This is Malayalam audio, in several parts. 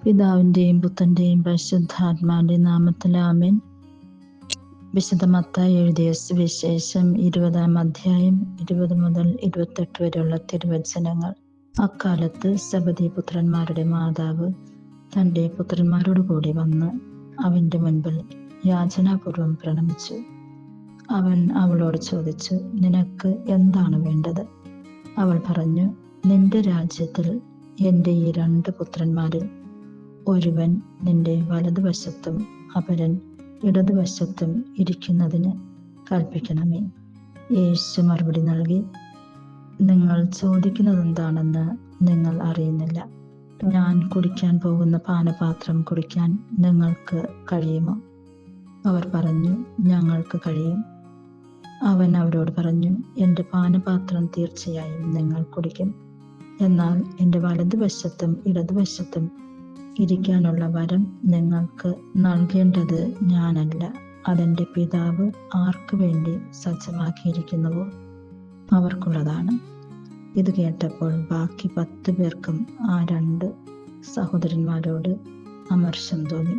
പിതാവിൻ്റെയും പുത്രൻ്റെയും പരിശുദ്ധാത്മാവിൻ്റെയും നാമത്തിൽ ആമേൻ. വിശുദ്ധ മത്തായി എഴുതിയ സുവിശേഷം 20-ാം അധ്യായം 20 മുതൽ 28 വരെയുള്ള തിരുവചനങ്ങൾ. അക്കാലത്ത് സെബദി പുത്രന്മാരുടെ മാതാവ് തൻ്റെ പുത്രന്മാരോട് കൂടി വന്ന് അവൻ്റെ മുൻപിൽ യാചനാപൂർവം പ്രണമിച്ചു. അവൻ അവളോട് ചോദിച്ചു, നിനക്ക് എന്താണ് വേണ്ടത്? അവൾ പറഞ്ഞു, നിന്റെ രാജ്യത്തിൽ എൻ്റെ ഈ 2 പുത്രന്മാരിൽ ഒരുവൻ നിന്റെ വലതുവശത്തും അപരൻ ഇടതുവശത്തും ഇരിക്കുന്നതിന് കൽപ്പിക്കണമേ. യേശു മറുപടി നൽകി, നിങ്ങൾ ചോദിക്കുന്നതെന്താണെന്ന് നിങ്ങൾ അറിയുന്നില്ല. ഞാൻ കുടിക്കാൻ പോകുന്ന പാനപാത്രം കുടിക്കാൻ നിങ്ങൾക്ക് കഴിയുമോ? അവർ പറഞ്ഞു, ഞങ്ങൾക്ക് കഴിയും. അവൻ അവരോട് പറഞ്ഞു, എൻ്റെ പാനപാത്രം തീർച്ചയായും നിങ്ങൾ കുടിക്കും. എന്നാൽ എൻ്റെ വലതുവശത്തും ഇടതുവശത്തും ഇരിക്കാനുള്ള വരം നിങ്ങൾക്ക് നൽകേണ്ടത് ഞാനല്ല, അതെൻ്റെ പിതാവ് ആർക്കു വേണ്ടി സജ്ജമാക്കിയിരിക്കുന്നുവോ അവർക്കുള്ളതാണ്. ഇത് കേട്ടപ്പോൾ ബാക്കി 10 പേർക്കും ആ 2 സഹോദരന്മാരോട് അമർഷം തോന്നി.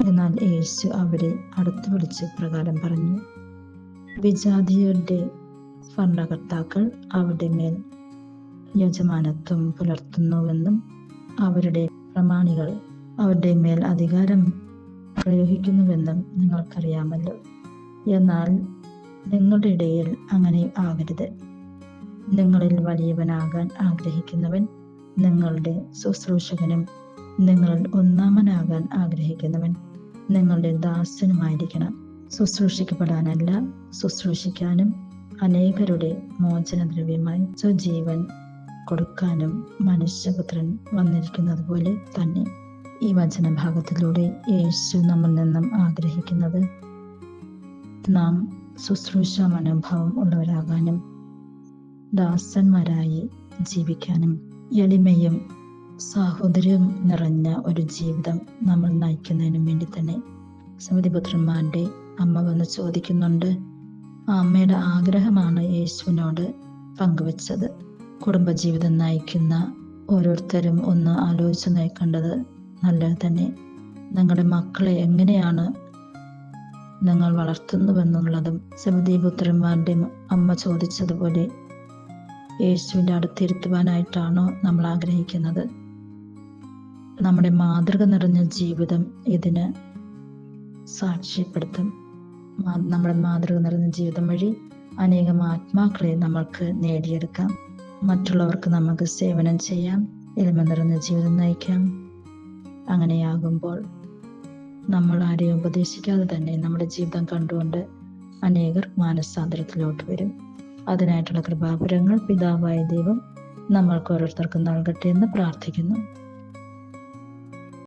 എന്നാൽ യേശു അവരെ അടുത്ത് വിളിച്ച് പ്രകാരം പറഞ്ഞു, വിജാതിയരുടെ ഭരണകർത്താക്കൾ അവരുടെ മേൽ യജമാനത്വം പുലർത്തുന്നുവെന്നും അവരുടെ പ്രമാണികൾ അവരുടെ മേൽ അധികാരം പ്രയോഗിക്കുന്നുവെന്നും നിങ്ങൾക്കറിയാമല്ലോ. എന്നാൽ നിങ്ങളുടെ ഇടയിൽ അങ്ങനെ ആകരുത്. നിങ്ങളിൽ വലിയവനാകാൻ ആഗ്രഹിക്കുന്നവൻ നിങ്ങളുടെ ശുശ്രൂഷകനും നിങ്ങളിൽ ഒന്നാമനാകാൻ ആഗ്രഹിക്കുന്നവൻ നിങ്ങളുടെ ദാസനുമായിരിക്കണം. ശുശ്രൂഷിക്കപ്പെടാനല്ല, ശുശ്രൂഷിക്കാനും അനേകരുടെ മോചനദ്രവ്യമായി സ്വജീവൻ കൊടുക്കാനും മനുഷ്യപുത്രൻ വന്നിരിക്കുന്നത് പോലെ തന്നെ. ഈ വചനഭാഗത്തിലൂടെ യേശു നമ്മിൽ നിന്നും ആഗ്രഹിക്കുന്നത് നാം ശുശ്രൂഷ മനോഭാവം ഉള്ളവരാകാനും ദാസന്മാരായി ജീവിക്കാനും എളിമയും സാഹോദര്യവും നിറഞ്ഞ ഒരു ജീവിതം നമ്മൾ നയിക്കുന്നതിനും വേണ്ടി തന്നെ. സമിതിപുത്രന്മാരുടെ അമ്മ വന്ന് ചോദിക്കുന്നുണ്ട്. ആ അമ്മയുടെ ആഗ്രഹമാണ് യേശുവിനോട് പങ്കുവച്ചത്. കുടുംബജീവിതം നയിക്കുന്ന ഓരോരുത്തരും ഒന്ന് ആലോചിച്ച് നോക്കേണ്ടത് നല്ലത് തന്നെ. നിങ്ങളുടെ മക്കളെ എങ്ങനെയാണ് നിങ്ങൾ വളർത്തുന്നുവെന്നുള്ളതും സെബദീപുത്രന്മാരുടെ അമ്മ ചോദിച്ചതുപോലെ യേശുവിൻ്റെ അടുത്തിരുത്തുവാനായിട്ടാണോ നമ്മൾ ആഗ്രഹിക്കുന്നത്? നമ്മുടെ മാതൃക നിറഞ്ഞ ജീവിതം ഇതിന് സാക്ഷ്യപ്പെടുത്തും. നമ്മുടെ മാതൃക നിറഞ്ഞ ജീവിതം വഴി അനേകം ആത്മാക്കളെ നമ്മൾക്ക് നേടിയെടുക്കാം. മറ്റുള്ളവർക്ക് നമുക്ക് സേവനം ചെയ്യാം, എളിമ നിറഞ്ഞ ജീവിതം നയിക്കാം. അങ്ങനെയാകുമ്പോൾ നമ്മൾ ആരെയും ഉപദേശിക്കാതെ തന്നെ നമ്മുടെ ജീവിതം കണ്ടുകൊണ്ട് അനേകർ മാനസാന്തരത്തിലോട്ട് വരും. അതിനായിട്ടുള്ള കൃപാവരങ്ങൾ പിതാവായ ദൈവം നമ്മൾക്ക് ഓരോരുത്തർക്കും നൽകട്ടെ എന്ന് പ്രാർത്ഥിക്കുന്നു.